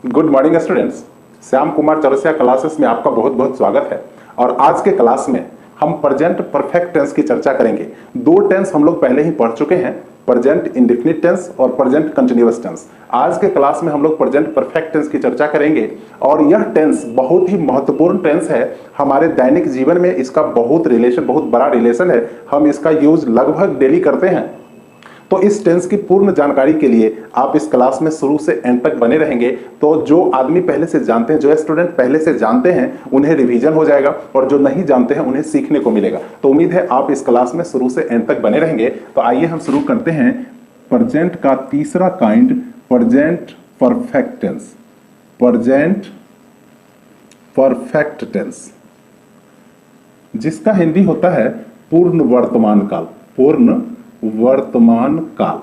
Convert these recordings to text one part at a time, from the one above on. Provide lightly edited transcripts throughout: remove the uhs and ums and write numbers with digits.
Good morning students. Shyam Kumar Chaurasia classes में आपका बहुत बहुत स्वागत है। और आज के क्लास में हम प्रेजेंट परफेक्ट टेंस की चर्चा करेंगे। दो टेंस हम लोग पहले ही पढ़ चुके हैं, प्रेजेंट इंडेफिनिट टेंस और प्रेजेंट कंटिन्यूअस टेंस। आज के क्लास में हम लोग प्रेजेंट परफेक्ट टेंस की चर्चा करेंगे और यह टेंस बहुत ही महत्वपूर्ण टेंस है। हमारे दैनिक जीवन में इसका बहुत बड़ा रिलेशन है। हम इसका यूज लगभग डेली करते हैं। तो इस टेंस की पूर्ण जानकारी के लिए आप इस क्लास में शुरू से एंड तक बने रहेंगे। तो जो आदमी पहले से जानते हैं, जो स्टूडेंट पहले से जानते हैं, उन्हें रिवीजन हो जाएगा और जो नहीं जानते हैं उन्हें सीखने को मिलेगा। तो उम्मीद है आप इस क्लास में शुरू से एंड तक बने रहेंगे। तो आइए हम शुरू करते हैं प्रेजेंट का तीसरा kind, present perfect tense. Present perfect tense जिसका हिंदी होता है पूर्ण वर्तमान काल। पूर्ण वर्तमान काल।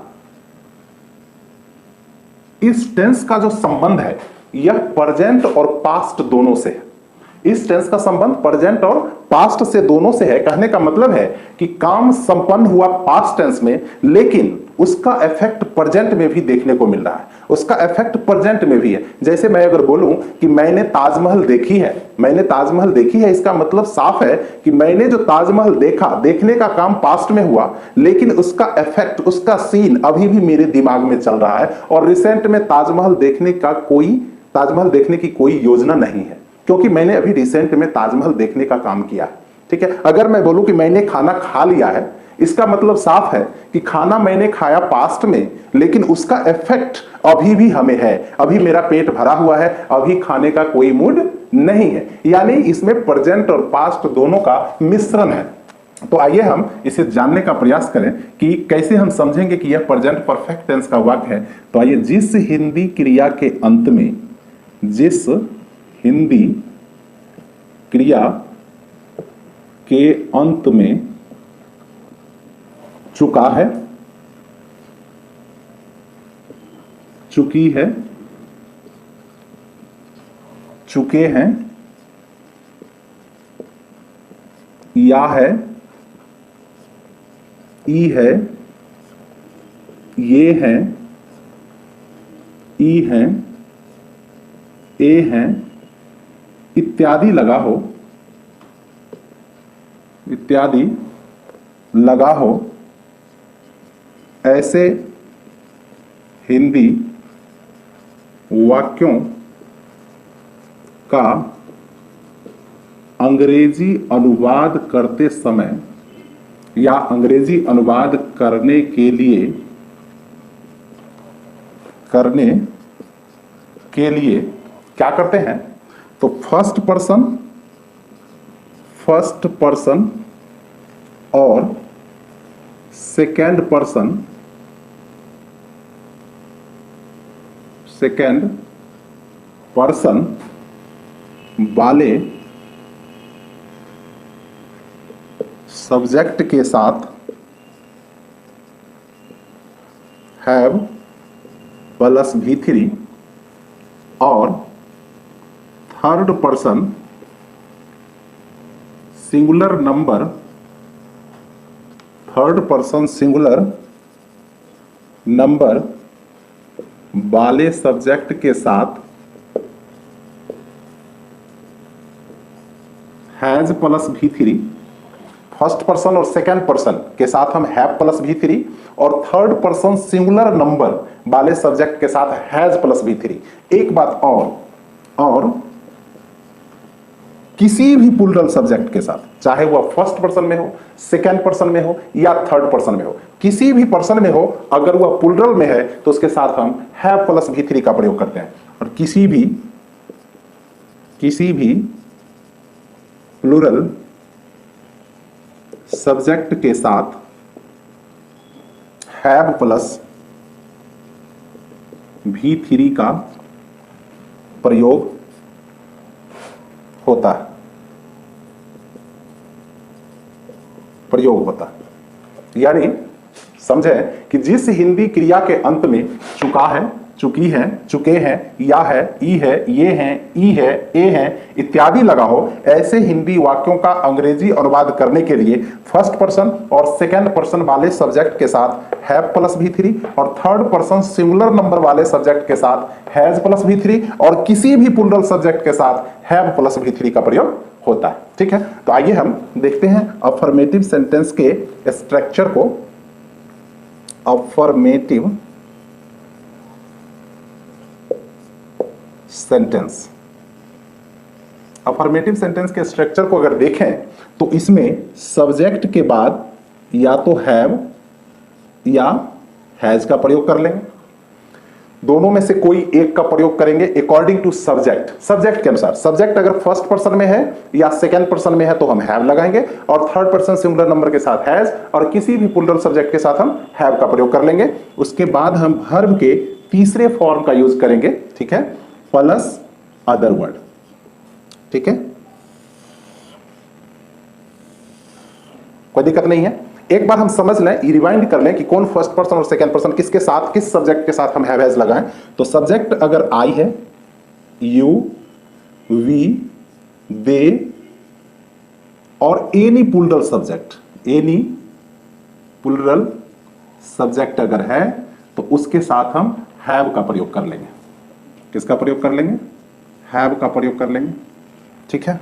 इस टेंस का जो संबंध है यह प्रेजेंट और पास्ट दोनों से है। इस टेंस का संबंध प्रेजेंट और पास्ट से दोनों से है। कहने का मतलब है कि काम संपन्न हुआ पास्ट टेंस में, लेकिन उसका इफेक्ट प्रेजेंट में भी देखने को मिल रहा है। उसका इफेक्ट प्रेजेंट में भी है। जैसे मैं अगर बोलूं कि मैंने ताजमहल देखी है, मैंने ताजमहल देखी है, इसका मतलब साफ है कि मैंने जो ताजमहल देखा, देखने का काम पास्ट में हुआ, लेकिन उसका इफेक्ट, उसका सीन अभी भी मेरे दिमाग में चल रहा है। और रिसेंट में ताजमहल देखने की कोई योजना नहीं है, क्योंकि मैंने अभी रिसेंट में ताजमहल देखने का काम किया है। ठीक है। अगर मैं बोलूं कि मैंने खाना खा लिया है, इसका मतलब साफ है कि खाना मैंने खाया पास्ट में, लेकिन उसका इफेक्ट अभी भी हमें है। अभी मेरा पेट भरा हुआ है, अभी खाने का कोई मूड नहीं है। यानी इसमें प्रेजेंट और पास्ट दोनों का मिश्रण है। तो आइए हम इसे जानने का प्रयास करें कि कैसे हम समझेंगे कि यह प्रेजेंट परफेक्ट टेंस का वाक्य है। तो आइए, जिस हिंदी क्रिया के अंत में, जिस हिंदी क्रिया के अंत में चुका है, चुकी है, चुके हैं, या है, ई है, ये हैं, ई हैं, ए हैं, इत्यादि लगा हो, इत्यादि लगा हो, ऐसे हिंदी वाक्यों का अंग्रेजी अनुवाद करते समय या अंग्रेजी अनुवाद करने के लिए क्या करते हैं? तो फर्स्ट पर्सन और सेकेंड पर्सन वाले सब्जेक्ट के साथ हैव प्लस V3 और third person singular number, third person singular number वाले सब्जेक्ट के साथ has plus V3। First person और सेकेंड पर्सन के साथ हम हैव प्लस V3 और थर्ड पर्सन सिंगुलर नंबर वाले सब्जेक्ट के साथ हैज प्लस V3। एक बात और किसी भी प्लूरल सब्जेक्ट के साथ, चाहे वह फर्स्ट पर्सन में हो, सेकेंड पर्सन में हो या थर्ड पर्सन में हो, किसी भी पर्सन में हो, अगर वह प्लूरल में है तो उसके साथ हम हैव प्लस V3 का प्रयोग करते हैं। और किसी भी प्लूरल सब्जेक्ट के साथ हैव प्लस V3 का प्रयोग होता है। यानी समझे कि जिस हिंदी क्रिया के अंत में चुका है, चुकी हैं, चुके हैं, या है, ई है, ये हैं, ई है, ए है इत्यादि लगा हो, ऐसे हिंदी वाक्यों का अंग्रेजी अनुवाद करने के लिए फर्स्ट पर्सन और सेकंड पर्सन वाले सब्जेक्ट के साथ हैव प्लस V3 और थर्ड पर्सन सिंगुलर नंबर वाले सब्जेक्ट के साथ हैज प्लस V3 और किसी भी प्लूरल सब्जेक्ट के साथ हैव प्लस V3 का प्रयोग होता है। ठीक है, तो आइए हम देखते हैं अफर्मेटिव सेंटेंस के स्ट्रक्चर को। अफर्मेटिव सेंटेंस, अफर्मेटिव सेंटेंस के स्ट्रक्चर को अगर देखें तो इसमें सब्जेक्ट के बाद या तो हैव या हैज का प्रयोग कर लेंगे, दोनों में से कोई एक का प्रयोग करेंगे अकॉर्डिंग टू सब्जेक्ट, सब्जेक्ट के अनुसार। सब्जेक्ट अगर फर्स्ट पर्सन में है या सेकंड पर्सन में है तो हम हैव लगाएंगे और थर्ड पर्सन सिंगुलर नंबर के साथ हैज और किसी भी प्लूरल सब्जेक्ट के साथ हम हैव का प्रयोग कर लेंगे। उसके बाद हम वर्ब के तीसरे फॉर्म का यूज करेंगे, ठीक है, प्लस अदर वर्ड। ठीक है, कोई दिक्कत नहीं है। एक बार हम समझ लें, रिवाइंड कर लें कि कौन फर्स्ट पर्सन और सेकंड पर्सन किसके साथ, किस सब्जेक्ट के साथ हम हैव हैज लगाएं। तो सब्जेक्ट अगर आई है, यू, वी, दे और any plural subject, any plural subject अगर है तो उसके साथ हम हैव का प्रयोग कर लेंगे। किसका प्रयोग कर लेंगे? हैव का प्रयोग कर लेंगे। ठीक है,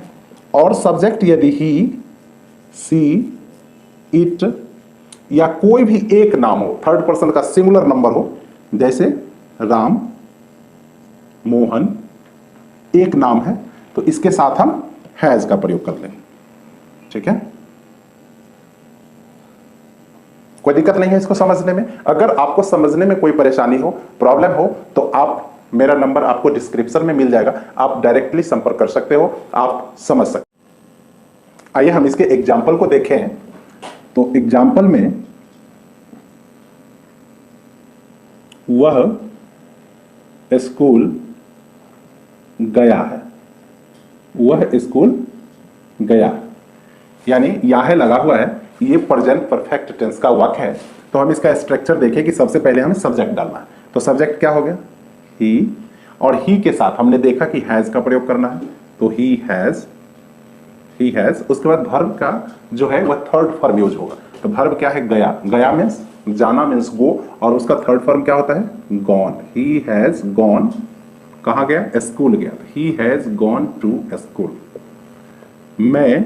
और सब्जेक्ट यदि ही, सी, इट या कोई भी एक नाम हो, थर्ड पर्सन का सिंगुलर नंबर हो, जैसे राम, मोहन एक नाम है तो इसके साथ हम हैज का प्रयोग कर लेंगे। ठीक है, कोई दिक्कत नहीं है इसको समझने में। अगर आपको समझने में कोई परेशानी हो, प्रॉब्लम हो तो आप, मेरा नंबर आपको डिस्क्रिप्शन में मिल जाएगा, आप डायरेक्टली संपर्क कर सकते हो, आप समझ सकते। आइए हम इसके एग्जाम्पल को देखें। तो एग्जाम्पल में वह स्कूल गया है, वह स्कूल गया, यानी यह लगा हुआ है, ये प्रेजेंट परफेक्ट टेंस का वाक्य है। तो हम इसका स्ट्रक्चर देखें कि सबसे पहले हमें सब्जेक्ट डालना है। तो सब्जेक्ट क्या हो गया? ही, और ही के साथ हमने देखा कि हैज का प्रयोग करना है, तो ही हैज, ही हैज। उसके बाद वर्ब का जो है वह थर्ड फॉर्म यूज होगा। तो वर्ब क्या है? गया, गया मीन्स जाना, मीन्स गो, और उसका थर्ड फॉर्म क्या होता है? गॉन। ही हैज गॉन, कहाँ गया? स्कूल गया। He has gone to school. मैं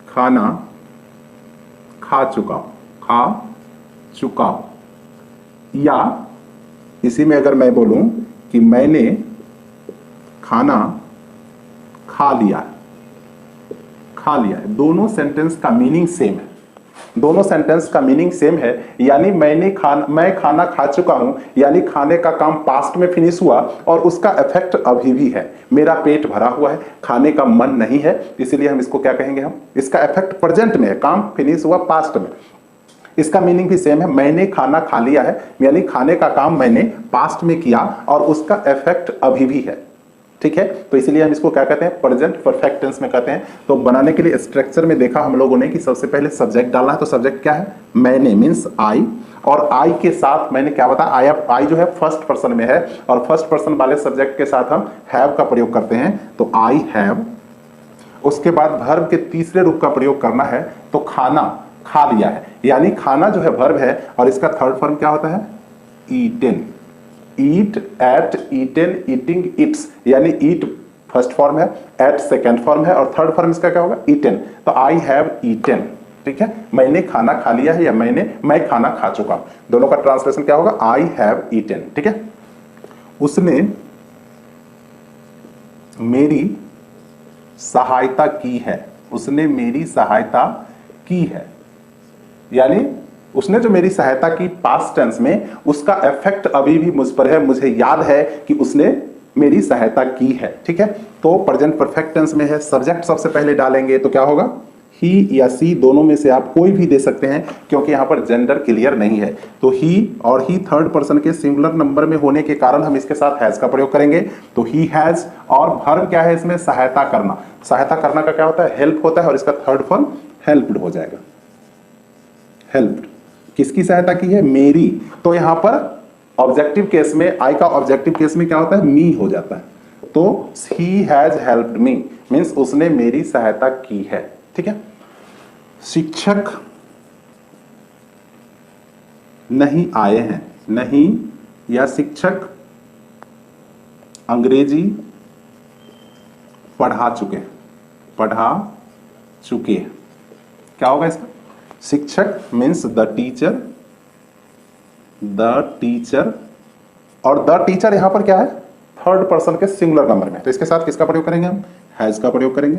खाना खा चुका हूं, खा चुका हूं। या इसी में अगर मैं बोलूं कि मैंने खाना खा लिया है, खा लिया है, दोनों सेंटेंस का मीनिंग सेम है, दोनों सेंटेंस का मीनिंग सेम है। यानी मैं खाना खा चुका हूं, यानी खाने का काम पास्ट में फिनिश हुआ और उसका इफेक्ट अभी भी है। मेरा पेट भरा हुआ है, खाने का मन नहीं है, इसीलिए हम इसको क्या कहेंगे? हम इसका इफेक्ट प्रेजेंट में है, काम फिनिश हुआ पास्ट में। इसका मीनिंग भी सेम है, मैंने खाना खा लिया है, यानी खाने का काम मैंने पास्ट में किया और उसका इफेक्ट अभी भी है। ठीक है, तो इसलिए हम इसको क्या कहते हैं? प्रेजेंट परफेक्ट टेंस में कहते हैं। तो बनाने के लिए स्ट्रक्चर में देखा हम लोगों ने कि सबसे पहले सब्जेक्ट डालना है। तो सब्जेक्ट क्या है? मैंने मीन्स आई, और आई के साथ मैंने क्या बताया? आई जो है फर्स्ट पर्सन में है और फर्स्ट पर्सन वाले सब्जेक्ट के साथ हम हैव का प्रयोग करते हैं, तो आई हैव। उसके बाद वर्ब के तीसरे रूप का प्रयोग करना है, तो खाना खा लिया है, यानी खाना जो है वर्ब है और इसका थर्ड फॉर्म क्या होता है? Eaten. Eat, ate, eaten, eating, eats, यानी ईट फर्स्ट फॉर्म है, एट सेकंड फॉर्म है और थर्ड फॉर्म इसका क्या होगा? ईटेन। तो आई हैव ईटेन। ठीक है, मैंने खाना खा लिया है या मैं खाना खा चुका हूं, दोनों का ट्रांसलेशन क्या होगा? I have eaten. ठीक है, उसने मेरी सहायता की है, उसने मेरी सहायता की है, यानी उसने जो मेरी सहायता की पास्ट टेंस में, उसका इफेक्ट अभी भी मुझ पर है, मुझे याद है कि उसने मेरी सहायता की है। ठीक है, तो प्रेजेंट परफेक्ट टेंस में है, सब्जेक्ट सबसे पहले डालेंगे तो क्या होगा? ही या सी, दोनों में से आप कोई भी दे सकते हैं क्योंकि यहां पर जेंडर क्लियर नहीं है। तो ही, और ही थर्ड पर्सन के सिंगुलर नंबर में होने के कारण हम इसके साथ हैज का प्रयोग करेंगे। तो ही हैज, और वर्ब क्या है इसमें? सहायता करना। सहायता करना का क्या होता है? हेल्प होता है, और इसका थर्ड फॉर्म हेल्प्ड हो जाएगा। हेल्प्ड, किसकी सहायता की है? मेरी। तो यहां पर ऑब्जेक्टिव केस में, आई का ऑब्जेक्टिव केस में क्या होता है, मी हो जाता है। तो he has helped me means उसने मेरी सहायता की है। ठीक है, शिक्षक नहीं आए हैं, नहीं या शिक्षक अंग्रेजी पढ़ा चुके हैं, पढ़ा चुके हैं। क्या होगा इसका, शिक्षक means the teacher, the teacher, और द टीचर यहां पर क्या है, थर्ड पर्सन के सिंगुलर नंबर में, तो इसके साथ किसका प्रयोग करेंगे हम, हैज का प्रयोग करेंगे।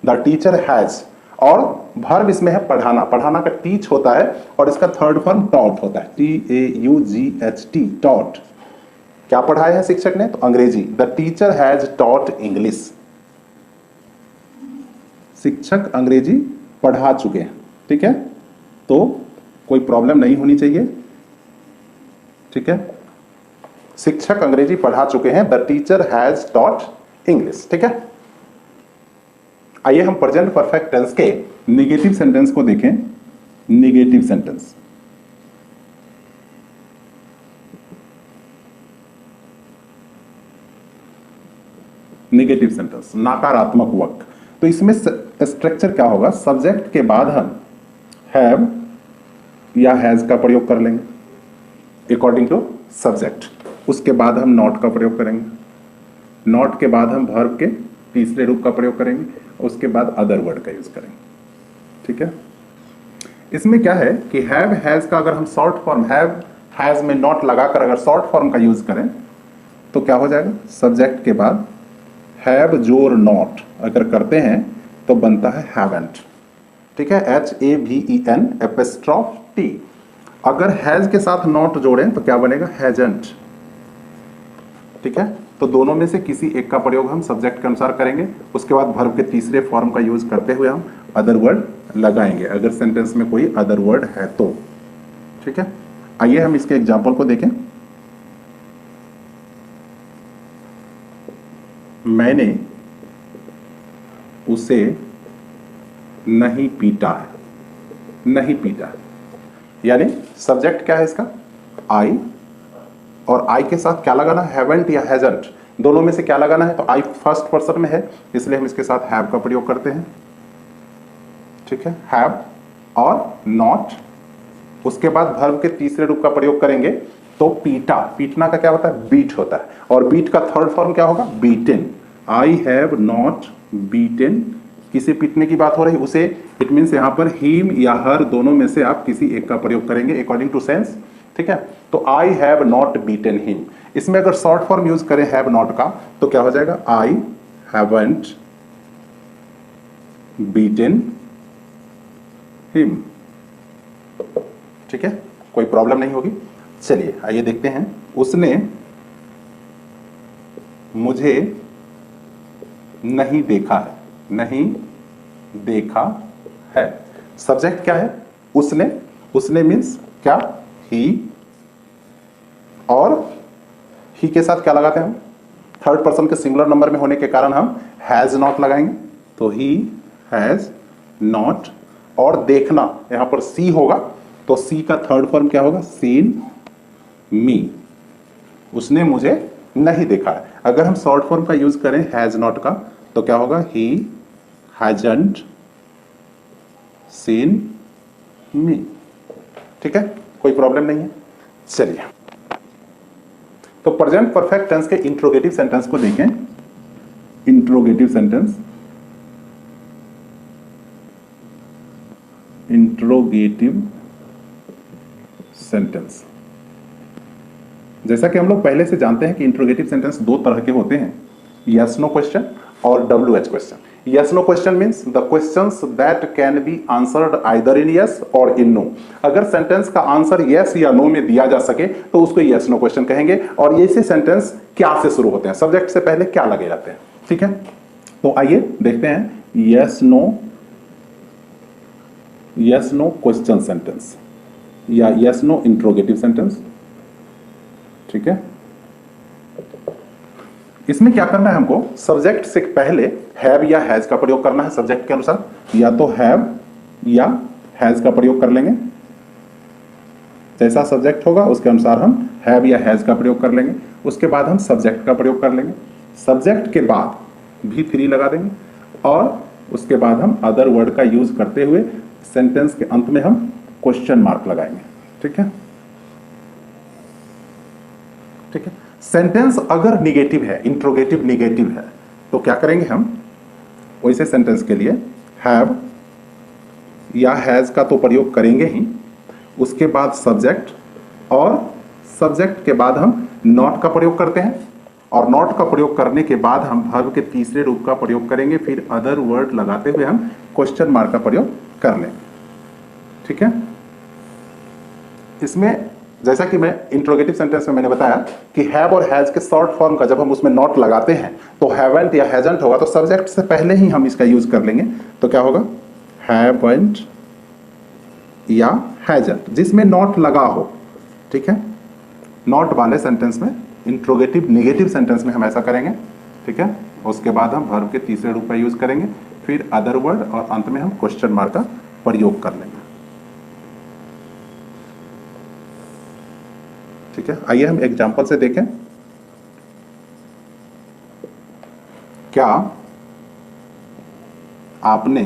द टीचर हैज, और वर्ब इसमें है पढ़ाना, पढ़ाना का टीच होता है और इसका थर्ड फॉर्म टॉट होता है, TAUGHT, टॉट। क्या पढ़ाया है शिक्षक ने, तो अंग्रेजी, the teacher has taught English, शिक्षक अंग्रेजी पढ़ा चुके हैं। ठीक है, तो कोई प्रॉब्लम नहीं होनी चाहिए। ठीक है, शिक्षक अंग्रेजी पढ़ा चुके हैं, the teacher has taught English. ठीक है, आइए हम प्रेजेंट परफेक्ट टेंस के नेगेटिव सेंटेंस को देखें। नेगेटिव सेंटेंस, नेगेटिव सेंटेंस, नकारात्मक वाक्य। तो इसमें स्ट्रक्चर क्या होगा, सब्जेक्ट के बाद हम हैव या हैज का प्रयोग कर लेंगे अकॉर्डिंग टू सब्जेक्ट, उसके बाद हम नॉट का प्रयोग करेंगे, नॉट के बाद हम वर्ब के तीसरे रूप का प्रयोग करेंगे, उसके बाद अदर वर्ड का यूज करेंगे। ठीक है, इसमें क्या है कि हैव हैज का अगर हम शॉर्ट फॉर्म हैव हैज में नॉट लगाकर अगर शॉर्ट फॉर्म का यूज करें तो क्या हो जाएगा, सब्जेक्ट के बाद हैव जोर नॉट अगर करते हैं तो बनता है हैवेंट। ठीक है, HAVEN एपिस्ट्रॉफ T। अगर हैज के साथ नॉट जोड़ें तो क्या बनेगा, हैजंट। ठीक है, तो दोनों में से किसी एक का प्रयोग हम सब्जेक्ट के अनुसार करेंगे, उसके बाद वर्ब के तीसरे फॉर्म का यूज करते हुए हम अदर वर्ड लगाएंगे अगर सेंटेंस में कोई अदर वर्ड है तो। ठीक है, आइए हम इसके एग्जांपल को देखें। मैंने उसे नहीं पीटा है, नहीं पीटा है, यानी सब्जेक्ट क्या है इसका, आई, और आई के साथ क्या लगाना है, हैवेंट या हैजंट, दोनों में से क्या लगाना है, तो आई फर्स्ट पर्सन में है इसलिए हम इसके साथ हैव का प्रयोग करते हैं। ठीक है, हैव और नॉट, उसके बाद वर्ब के तीसरे रूप का प्रयोग करेंगे तो पीटा, पीटना का क्या होता है, बीट होता है, और बीट का थर्ड फॉर्म क्या होगा, beaten. I have not beaten, किसे पीटने की बात हो रही है, उसे, इट मीन्स यहां पर हिम या हर दोनों में से आप किसी एक का प्रयोग करेंगे अकॉर्डिंग टू सेंस। ठीक है, तो I have not beaten him, इसमें अगर शॉर्ट फॉर्म यूज करें हैव नॉट का तो क्या हो जाएगा, आई हैवंट बीटेन हिम। ठीक है, कोई प्रॉब्लम नहीं होगी। चलिए आइए देखते हैं, उसने मुझे नहीं देखा है, नहीं देखा है, सब्जेक्ट क्या है, उसने, उसने मीन्स क्या, ही, और ही के साथ क्या लगाते हैं हम, थर्ड पर्सन के सिंगुलर नंबर में होने के कारण हम हैज नॉट लगाएंगे, तो ही हैज नॉट, और देखना यहां पर सी होगा तो सी का थर्ड फॉर्म क्या होगा, सीन मी, उसने मुझे नहीं देखा है। अगर हम शॉर्ट फॉर्म का यूज करें हैज नॉट का तो क्या होगा, ही हैजंट सीन मी। ठीक है, कोई प्रॉब्लम नहीं है। चलिए, तो प्रेजेंट परफेक्ट टेंस के इंट्रोगेटिव सेंटेंस को देखें। इंट्रोगेटिव सेंटेंस, इंट्रोगेटिव सेंटेंस, जैसा कि हम लोग पहले से जानते हैं कि इंट्रोगेटिव सेंटेंस दो तरह के होते हैं, यस नो क्वेश्चन और WH question. Yes no question means the questions that can be answered either in yes और इन नो। अगर सेंटेंस का आंसर यस या नो में दिया जा सके तो उसको यस नो क्वेश्चन कहेंगे, और ये सेंटेंस क्या से शुरू होते हैं, सब्जेक्ट से पहले क्या लगे जाते हैं। ठीक है, तो आइए देखते हैं यस नो क्वेश्चन सेंटेंस या यस नो इंट्रोगेटिव सेंटेंस। ठीक है, इसमें क्या करना है हमको, सब्जेक्ट से पहले हैव या हैज का प्रयोग करना है सब्जेक्ट के अनुसार, या तो हैव या हैज का प्रयोग कर लेंगे। जैसा सब्जेक्ट होगा उसके अनुसार हम हैव या हैज का प्रयोग कर लेंगे। उसके बाद हम सब्जेक्ट का प्रयोग कर लेंगे, सब्जेक्ट के बाद भी थ्री लगा देंगे और उसके बाद हम अदर वर्ड का यूज करते हुए सेंटेंस के अंत में हम क्वेश्चन मार्क लगाएंगे। ठीक है, ठीक है। सेंटेंस अगर निगेटिव है, इंट्रोगेटिव निगेटिव है, तो क्या करेंगे हम, वैसे सेंटेंस के लिए हैव या हैज का तो प्रयोग करेंगे ही, उसके बाद सब्जेक्ट और सब्जेक्ट के बाद हम नॉट का प्रयोग करते हैं और नॉट का प्रयोग करने के बाद हम वर्ब के तीसरे रूप का प्रयोग करेंगे, फिर अदर वर्ड लगाते हुए हम क्वेश्चन मार्क का प्रयोग कर लेंगे। ठीक है, इसमें जैसा कि मैं इंट्रोगेटिव सेंटेंस में मैंने बताया कि हैव और हैज के शॉर्ट फॉर्म का जब हम उसमें नॉट लगाते हैं तो हैवंट या हैजंट होगा, तो सब्जेक्ट से पहले ही हम इसका यूज कर लेंगे। तो क्या होगा, हैवंट या हैजंट, जिसमें नॉट लगा हो। ठीक है, नॉट वाले सेंटेंस में, इंट्रोगेटिव निगेटिव सेंटेंस में हम ऐसा करेंगे। ठीक है, उसके बाद हम वर्ब के तीसरे रूप का यूज करेंगे, फिर अदर वर्ड और अंत में हम क्वेश्चन मार्क का प्रयोग कर लेंगे। ठीक है, आइए हम एग्जांपल से देखें। क्या आपने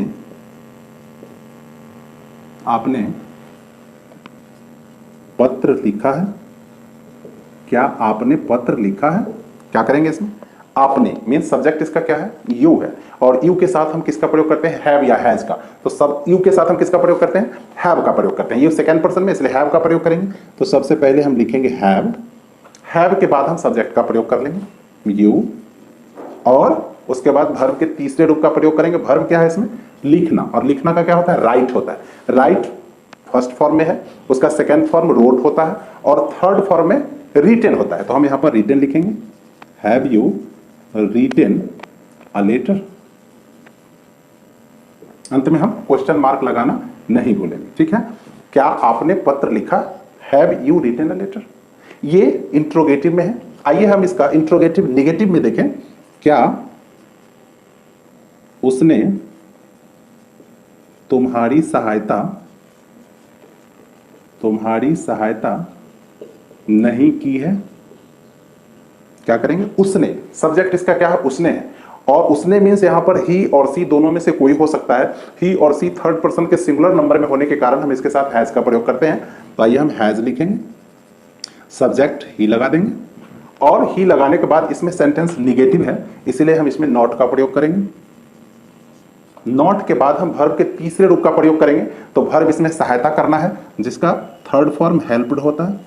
पत्र लिखा है? क्या आपने पत्र लिखा है? क्या करेंगे इसमें, आपने मीन सब्जेक्ट इसका क्या है, यू है, और यू के साथ हम किसका प्रयोग करते हैं, हैव या हैज का। तो सब यू के साथ हम किसका प्रयोग करते हैं, हैव का प्रयोग करते हैं। यू सेकंड पर्सन में, इसलिए हैव का प्रयोग करेंगे। तो सबसे पहले हम लिखेंगे हैव, हैव के बाद हम सब्जेक्ट का प्रयोग कर लेंगे यू, और उसके बाद वर्ब के तीसरे रूप का प्रयोग करेंगे। वर्ब क्या है इसमें, लिखना, और लिखना का क्या होता है, राइट होता है। राइट फर्स्ट फॉर्म में है, उसका सेकंड फॉर्म रोट होता है, और थर्ड फॉर्म में रिटेन होता है। तो हम यहां पर रिटेन लिखेंगे, have you written a letter. अंत में हम क्वेश्चन मार्क लगाना नहीं भूलेंगे। ठीक है, क्या आपने पत्र लिखा, have you written a letter. ये इंट्रोगेटिव में है। आइए हम इसका इंट्रोगेटिव निगेटिव में देखें। क्या उसने तुम्हारी सहायता नहीं की है? क्या करेंगे, उसने, सब्जेक्ट इसका क्या है, उसने है, और उसने मीन्स यहां पर ही और सी दोनों में से कोई हो सकता है। ही और सी थर्ड पर्सन के सिंगुलर नंबर में होने के कारण हम इसके साथ हैज का प्रयोग करते हैं। तो आइए हम हैज लिखेंगे, सब्जेक्ट ही लगा देंगे, और ही लगाने के बाद इसमें सेंटेंस निगेटिव है, इसलिए हम इसमें नॉट का प्रयोग करेंगे। नॉट के बाद हम वर्ब के तीसरे रूप का प्रयोग करेंगे। तो वर्ब इसमें सहायता करना है, जिसका थर्ड फॉर्म हेल्प्ड होता है।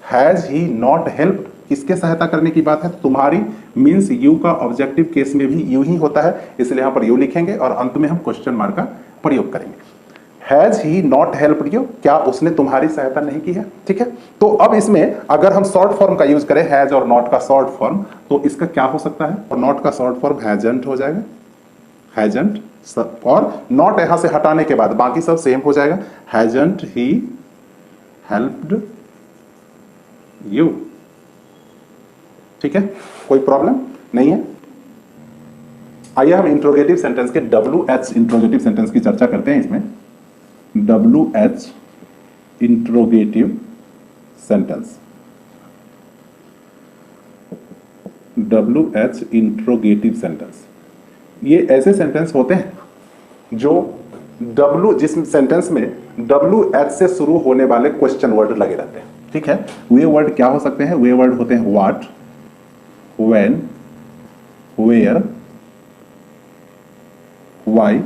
हैज ही नॉट हेल्प, किसके सहायता करने की बात है, तुम्हारी, मीन्स यू का ऑब्जेक्टिव केस में भी यू ही होता है, इसलिए यहां पर यू लिखेंगे और अंत में हम क्वेश्चन मार्क का प्रयोग करेंगे। Has he not helped you, क्या उसने तुम्हारी सहायता नहीं की है। ठीक है, तो अब इसमें अगर हम शॉर्ट फॉर्म का यूज करें, हैज और नॉट का शॉर्ट फॉर्म, तो इसका क्या हो सकता है, और नॉट का शॉर्ट फॉर्म हैजंट हो जाएगा, हैजंट, और नॉट यहां से हटाने के बाद बाकी सब सेम हो जाएगा, हैजंट ही हेल्प्ड यू। ठीक है, कोई प्रॉब्लम नहीं है। आइए हम इंट्रोगेटिव सेंटेंस के WH इंट्रोगेटिव सेंटेंस की चर्चा करते हैं। इसमें WH interrogative sentence, WH interrogative sentence, ये ऐसे सेंटेंस होते हैं जो जिस सेंटेंस में WH से शुरू होने वाले क्वेश्चन वर्ड लगे रहते हैं। ठीक है, वे वर्ड क्या हो सकते हैं, वे वर्ड होते हैं व्हाट, व्हेन, वेयर, व्हाई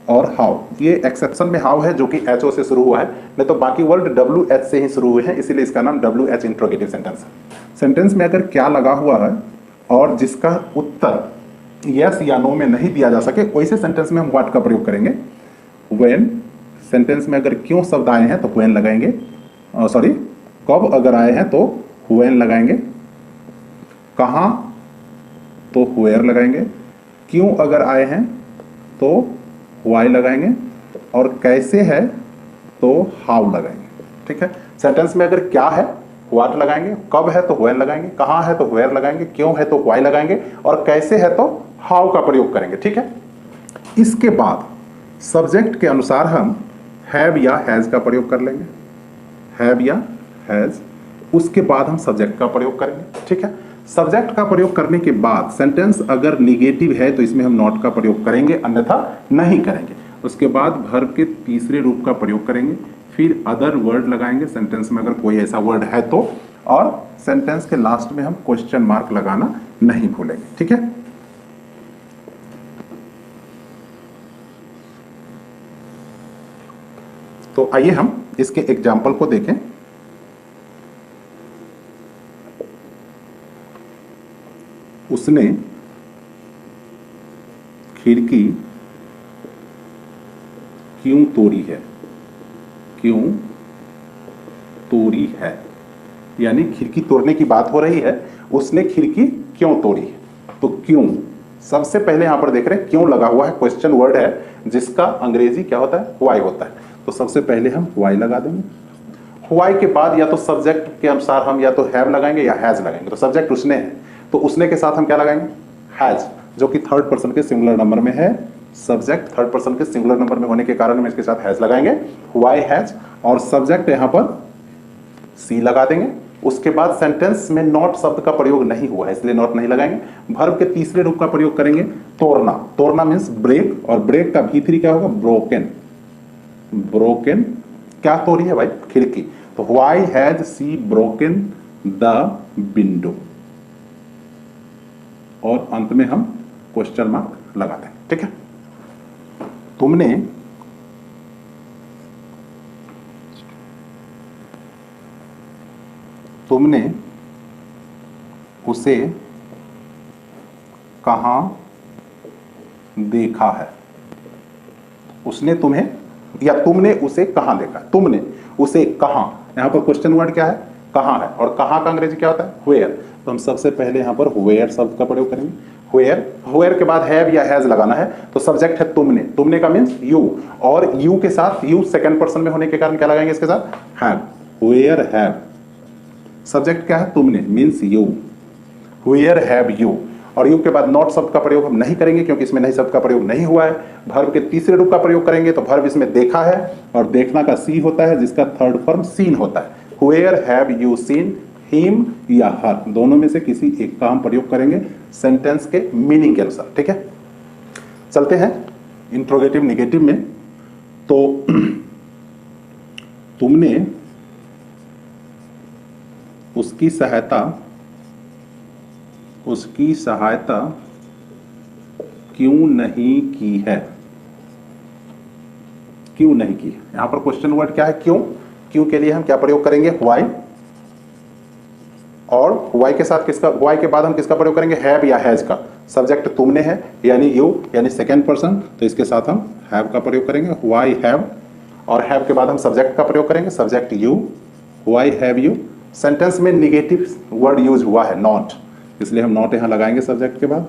और हाउ। ये एक्सेप्शन में हाउ है जो कि HO से शुरू हुआ है, नहीं तो बाकी वर्ड WH से ही शुरू हुए हैं, इसीलिए इसका नाम WH इंट्रोगेटिव सेंटेंस है। सेंटेंस में अगर क्या लगा हुआ है और जिसका उत्तर यस या नो में नहीं दिया जा सके, वैसे सेंटेंस में हम व्हाट का प्रयोग करेंगे। व्हेन, सेंटेंस में अगर क्यों शब्द आए हैं तो व्हेन लगाएंगे, सॉरी कब अगर आए हैं तो व्हेन लगाएंगे, कहां तो वेयर लगाएंगे, क्यों अगर आए हैं तो वाई लगाएंगे, और कैसे है तो हाउ लगाएंगे। ठीक है, सेंटेंस में अगर क्या है व्हाट लगाएंगे, कब है तो व्हेन लगाएंगे, कहां है तो वेयर लगाएंगे, क्यों है तो वाई लगाएंगे, और कैसे है तो हाउ का प्रयोग करेंगे। ठीक है, इसके बाद सब्जेक्ट के अनुसार हम हैव या हैज का प्रयोग कर लेंगे। हैव या हैज, उसके बाद हम सब्जेक्ट का प्रयोग करेंगे। ठीक है, सब्जेक्ट का प्रयोग करने के बाद सेंटेंस अगर निगेटिव है तो इसमें हम नॉट का प्रयोग करेंगे, अन्यथा नहीं करेंगे। उसके बाद वर्ब के तीसरे रूप का प्रयोग करेंगे, फिर अदर वर्ड लगाएंगे सेंटेंस में अगर कोई ऐसा वर्ड है तो, और सेंटेंस के लास्ट में हम क्वेश्चन मार्क लगाना नहीं भूलेंगे। ठीक है, तो आइए हम इसके एग्जाम्पल को देखें। उसने खिड़की क्यों तोड़ी है, क्यों तोड़ी है, यानी खिड़की तोड़ने की बात हो रही है, उसने खिड़की क्यों तोड़ी है। तो क्यों, सबसे पहले यहां पर देख रहे हैं क्यों लगा हुआ है, क्वेश्चन वर्ड है जिसका अंग्रेजी क्या होता है, व्हाई होता है। तो सबसे पहले हम व्हाई लगा देंगे। व्हाई के बाद या तो सब्जेक्ट के अनुसार हम या तो हैव लगाएंगे या हैज लगाएंगे। तो सब्जेक्ट उसने है तो उसने के साथ हम क्या लगाएंगे, हैज, जो कि थर्ड पर्सन के सिंगुलर नंबर में है। सब्जेक्ट थर्ड पर्सन के सिंगुलर नंबर में होने के कारण हम इसके साथ हैज लगाएंगे, व्हाई हैज, और सब्जेक्ट यहां पर सी लगा देंगे। उसके बाद सेंटेंस में नॉट शब्द का प्रयोग नहीं हुआ है इसलिए नॉट नहीं लगाएंगे। वर्ब के तीसरे रूप का प्रयोग करेंगे, तोड़ना। तोड़ना मींस ब्रेक, और ब्रेक का V3 क्या होगा, ब्रोकन। ब्रोकन क्या तोड़ी है भाई, खिड़की। तो why has she broken the window, और अंत में हम क्वेश्चन मार्क लगाते हैं। ठीक है, तुमने उसे कहां देखा है। उसने तुम्हें या तुमने उसे कहां देखा, तुमने उसे कहां, यहां पर क्वेश्चन वर्ड क्या है, कहां है, और कहां का अंग्रेजी क्या होता है, वेयर। तो हम सबसे पहले यहां पर वेयर शब्द का प्रयोग करेंगे। वेयर, वेयर के बाद हैव या हैज लगाना है। तो सब्जेक्ट है तुमने, तुमने का मींस यू, और यू के साथ, यू सेकंड पर्सन में होने के कारण क्या लगाएंगे इसके साथ, हैव। वेयर हैव, सब्जेक्ट क्या है, तुमने means you, where have you, और यू के बाद नॉट शब्द का प्रयोग हम नहीं करेंगे क्योंकि इसमें नहीं शब्द का प्रयोग नहीं हुआ है। वर्ब के तीसरे रूप का प्रयोग करेंगे, तो वर्ब इसमें देखा है, और देखना का सी होता है जिसका थर्ड फॉर्म सीन होता है। Where have you seen him या हर, दोनों में से किसी एक का हम प्रयोग करेंगे सेंटेंस के मीनिंग के अनुसार। ठीक है, चलते हैं इंट्रोगेटिव निगेटिव में। तो तुमने उसकी सहायता क्यों नहीं की है, क्यों नहीं की है। यहां पर क्वेश्चन वर्ड क्या है, क्यों। क्यों के लिए हम क्या प्रयोग करेंगे, व्हाई, और व्हाई के साथ किसका, व्हाई के बाद हम किसका प्रयोग करेंगे, हैव या हैज का। सब्जेक्ट तुमने है यानी यू, यानी सेकंड पर्सन, तो इसके साथ हम हैव का प्रयोग करेंगे, व्हाई हैव, और हैव के बाद हम सब्जेक्ट का प्रयोग करेंगे, subject you, why have you. Sentence में निगेटिव वर्ड यूज हुआ है नॉट, इसलिए हम नॉट यहां लगाएंगे सब्जेक्ट के बाद।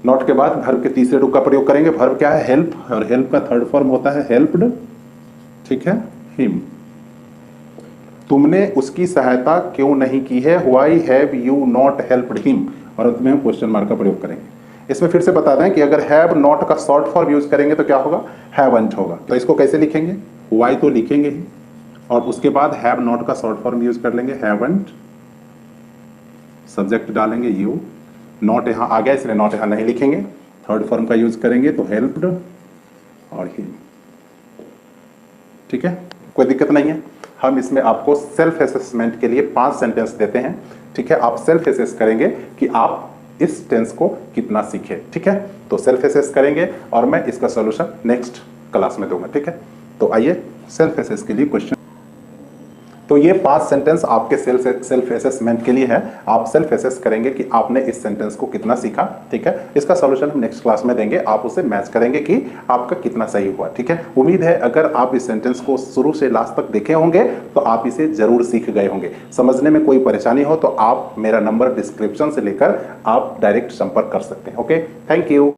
नॉट के बाद वर्ब के तीसरे रूप का प्रयोग करेंगे। वर्ब क्या है, हेल्प, और हेल्प का थर्ड फॉर्म होता है हेल्प्ड। ठीक है, हिम। तुमने उसकी सहायता क्यों नहीं की है, why have you not helped him, और अंत में हम क्वेश्चन मार्क का प्रयोग करेंगे। इसमें फिर से बता दें कि अगर हैव नॉट का शॉर्ट फॉर्म यूज करेंगे तो क्या होगा, हैवंट होगा। तो इसको कैसे लिखेंगे, व्हाई तो लिखेंगे ही, और उसके बाद हैव नॉट का शॉर्ट फॉर्म यूज कर लेंगे हैवंट, सब्जेक्ट डालेंगे यू, नॉट यहां आ गया इसलिए नॉट यहां नहीं लिखेंगे, थर्ड फॉर्म का यूज करेंगे तो हेल्प्ड और हिम। ठीक है, कोई दिक्कत नहीं है। हम इसमें आपको सेल्फ असेसमेंट के लिए 5 सेंटेंस देते हैं। ठीक है, आप सेल्फ असेस करेंगे कि आप इस टेंस को कितना सीखे। ठीक है, तो सेल्फ असेस करेंगे और मैं इसका सॉल्यूशन नेक्स्ट क्लास में दूंगा। ठीक है, तो आइए सेल्फ असेस के लिए क्वेश्चन। तो ये 5 सेंटेंस आपके सेल्फ असेसमेंट के लिए है। आप सेल्फ असेस करेंगे कि आपने इस सेंटेंस को कितना सीखा। ठीक है, इसका सॉल्यूशन हम नेक्स्ट क्लास में देंगे। आप उसे मैच करेंगे कि आपका कितना सही हुआ। ठीक है, उम्मीद है अगर आप इस सेंटेंस को शुरू से लास्ट तक देखे होंगे तो आप इसे जरूर सीख गए होंगे। समझने में कोई परेशानी हो तो आप मेरा नंबर डिस्क्रिप्शन से लेकर आप डायरेक्ट संपर्क कर सकते हैं। Okay, thank you.